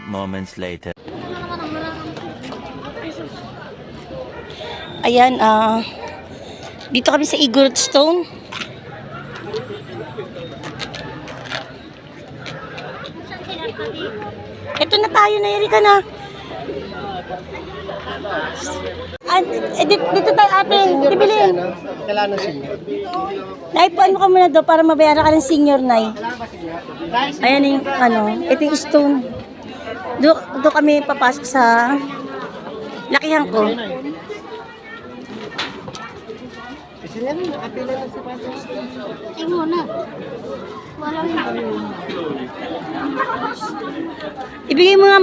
moments later. Ayan, dito kami sa Igorot Stone. Ito na tayo, Erika na. Dito tayo, ate. Bibili. Kailangan ng senior. Nay, ano ka muna do para mabayaran ka ng senior, Nay. Ayan yung, ito yung stone. Doon kami papasok sa lakihan ko. Kasi yan, nakapila lang sa pasok. Ay muna. Wala na. Ibigay mo nga,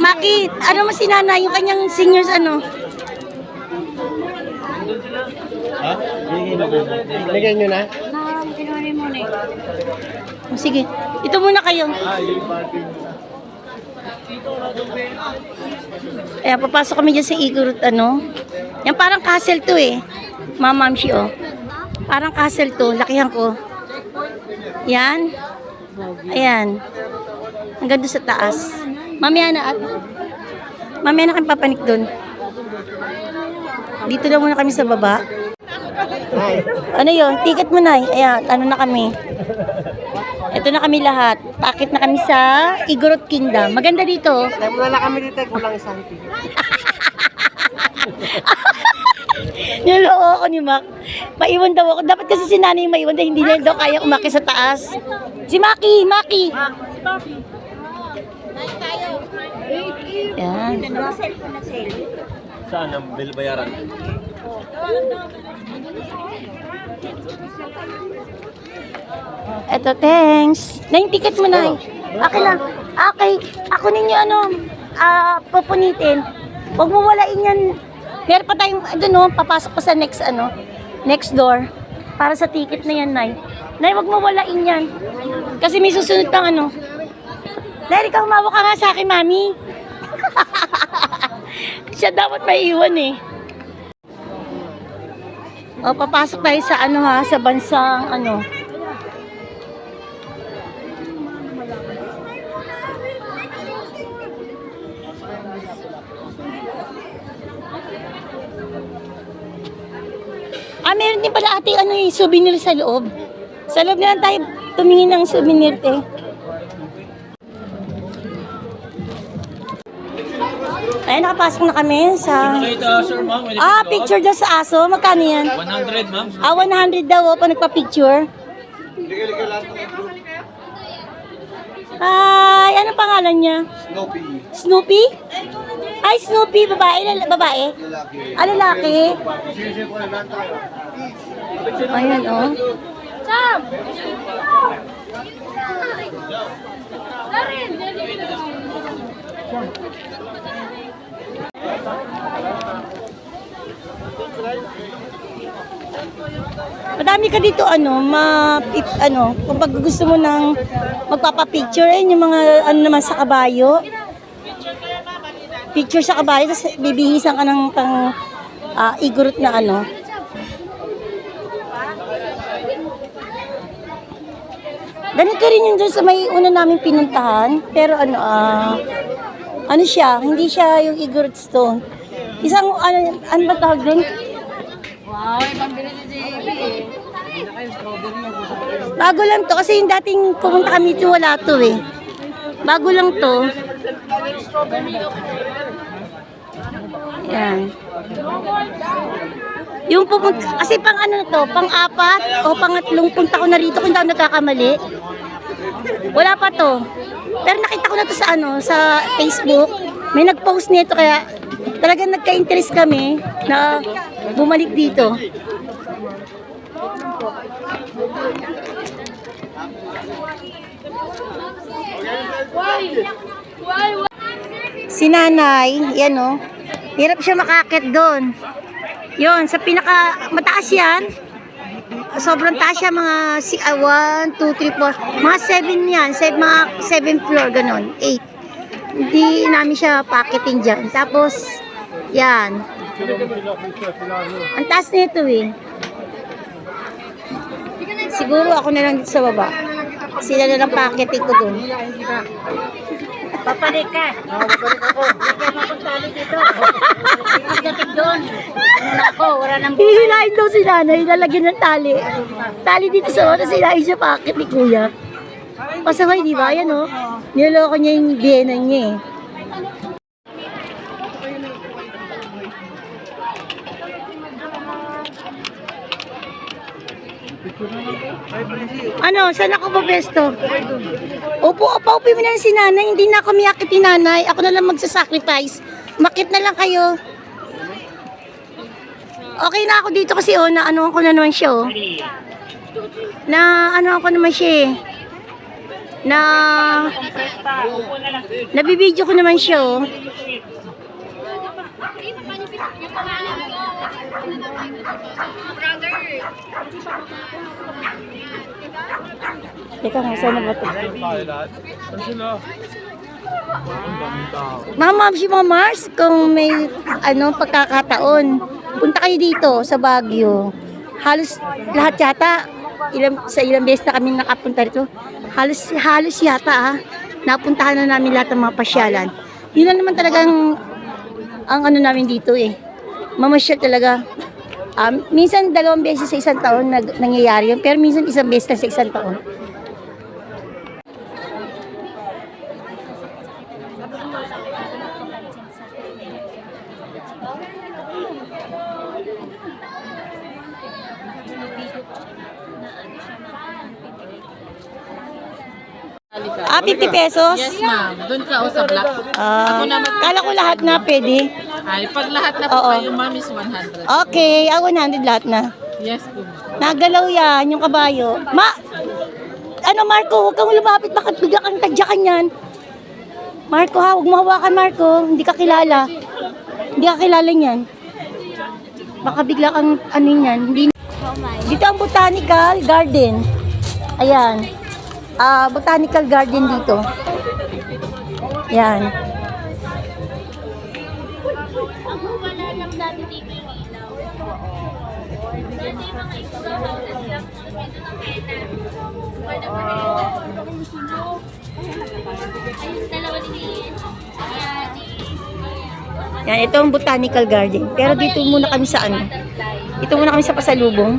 Maki. Ano mo si Nana, yung kanyang seniors, ano? Ha? Bigyan nyo na? Sige. Ito muna kayo. Ayan, papasok kami dyan sa Igorot, Yan parang castle to eh. Mamamshi, oh. Parang castle to. Lakihan ko. Yan. Ayan. Hanggang doon sa taas. Mamaya na kami papanik doon. Dito lang muna kami sa baba. Ano yun? Ticket mo na. Ayan, na kami. Ito na kami lahat. Paakit na kami sa Igorot Kingdom. Maganda dito. Wala kami dito, kulang isang ticket. Niloko ako ni Mac. Maiwan daw ako. Dapat kasi si Nanay yung maiwan dahil hindi niya daw kaya umakit sa taas. Si Maki! Yan. Saan ang bill bayaran? Eto, thanks. Na yung ticket mo, Nay. Akin na. Okay. Ako ninyo, pupunitin. Huwag mo walain yan. Meron pa tayong, papasok pa sa next door. Para sa ticket na yan, Nay. Nay, huwag mo walain yan. Kasi may susunod pang Nay, ikaw humawak ka nga sa akin, Mami. Siya dapat maiiwan eh. O, papasok tayo sa sa bansang meron din pala ate yung souvenir sa loob. Sa loob na lang tayo tumingin ng souvenir Ayan, nakapasok na kami sa... picture dyan sa aso. Magkano yan? 100, ma'am. 100 daw pa nagpa-picture. Ay, ano pangalan niya? Snoopy? Ay, Snoopy, babae? Babae? Lalaki? Ayan, oh. Sam! Madami ka dito kung pag gusto mo ng magpapa-picture yung mga naman sa kabayo. Picture sa kabayo, tapos bibihisan ka ng Igorot na Ganito rin yung dyan sa may una namin pinuntahan, pero siya, hindi siya yung Igorot Stone. Isang, ano ba tawag dun? Wow, pambili ni JB eh. Bago lang to, kasi yung dating pumunta kami dito, wala to eh. Bago lang to. Yan. Yung pumunta, kasi pang-apat o pangatlong punta ko na rito kung hindi ako nagkakamali. Wala pa to. Pero nakita ko na to sa Facebook. May nag-post nito kaya talagang nagka-interest kami na bumalik dito. Si Nanay, yan hirap siya makakit doon. Yun, sa mataas yan. Sobrang taas siya, mga 1, 2, 3, 4, mga 7 yan, mga 7th floor, ganun, 8. Hindi namin siya pakitin dyan. Tapos, yan. Ang taas nito eh. Siguro ako na lang dito sa baba. Sila na lang pakitin ko dun. Papalik ka. Babalik ako. Kaya mapunta dito. Pagdating doon. Ano ako, wala nang buhay. Hihilahin daw si nanay, lalagyan ng tali. Tali dito sa oras, hihilahin siya pakit ni kuya. Pasaway, di ba? Yan o. Niloloko niya yung DNA niya eh. Ano, saan ako papesto? Upo, paupi mo na si nanay. Hindi na ako miyakit ni nanay. Ako na lang magsasacrifice. Makit na lang kayo. Okay na ako dito kasi na ano ko na naman siya Na ano ako naman siya nabibideo ko naman siya Teka nga, saan na ba ito? Ma'am, si Ma'am Mars, kung may pagkakataon, punta kayo dito sa Baguio. Halos lahat yata, sa ilang beses na kami nakapunta dito. Halos yata napuntahan na namin lahat ng mga pasyalan. Yun lang naman talagang ang namin dito Mamasyal talaga. Minsan 2 beses sa isang taon nangyayari yun, pero minsan 1 beses lang sa isang taon. Ah, 50 pesos? Yes, ma'am. Doon ka o sa block. Ah, kala ko lahat na pwede. Ay, pag lahat na po Oo. kayo, ma'am, is 100. Okay, 100 lahat na. Yes po. Nagalaw yan, yung kabayo. Marco, huwag kang lumapit, bakit bigla kang tadyakan yan? Marco huwag mo hawakan, Marco. Hindi ka kilala. Hindi ka kilala niyan. Baka bigla kang yan. Dito ang Botanical Garden. Ayan. Botanical Garden dito. Ayan. Yan, ito ang Botanical Garden. Pero dito muna kami sa Dito muna kami sa pasalubong.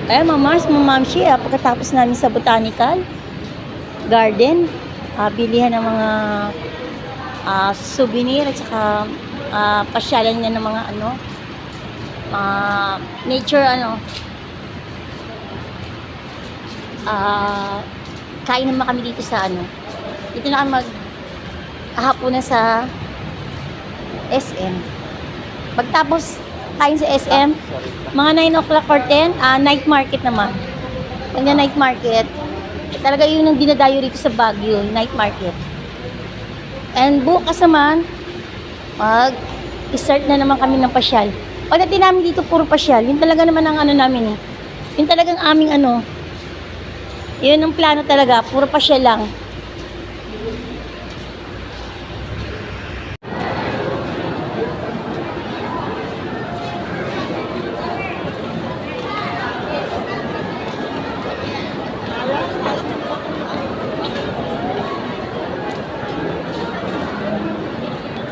Ayan, mamamshi, pagkatapos namin sa Botanical Garden, bilihan ng mga souvenir at saka pasyalan niya ng mga nature kain naman kami dito sa dito na kami maghahaponan sa SM. Pagtapos kain sa SM, mga 9 o'clock or 10, night market naman. Pag na night market, talaga yun ang dinadayo rito sa Baguio, night market. And bukas naman, mag-start na naman kami ng pasyal. Pagdating namin dito, puro pasyal. Yun talaga naman ang namin Yun talagang aming yun ang plano talaga, puro pasyal lang.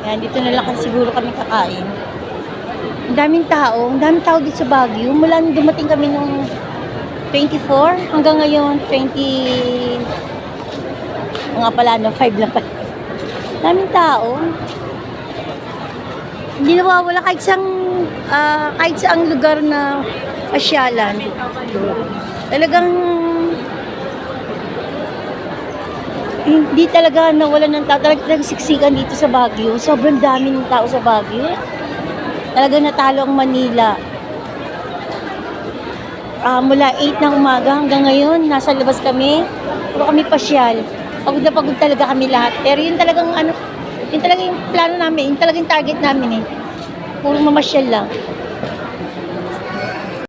Yan, dito na lang siguro kami kakain. Ang daming tao dito sa Baguio. Mula nung dumating kami nung 24 hanggang ngayon 20 5 lang pala. Daming tao. Hindi nawawala kahit saang lugar na pasyalan. Talagang hindi talaga nawalan ng tao. Talagang siksikan dito sa Baguio. Sobrang dami ng tao sa Baguio. Talagang natalo ang Manila. Mula 8 ng umaga hanggang ngayon, nasa labas kami. Puro kami pasyal. Pagod na pagod talaga kami lahat. Pero yun talagang yun talagang yung plano namin, yun talagang target namin puro mamasyal lang.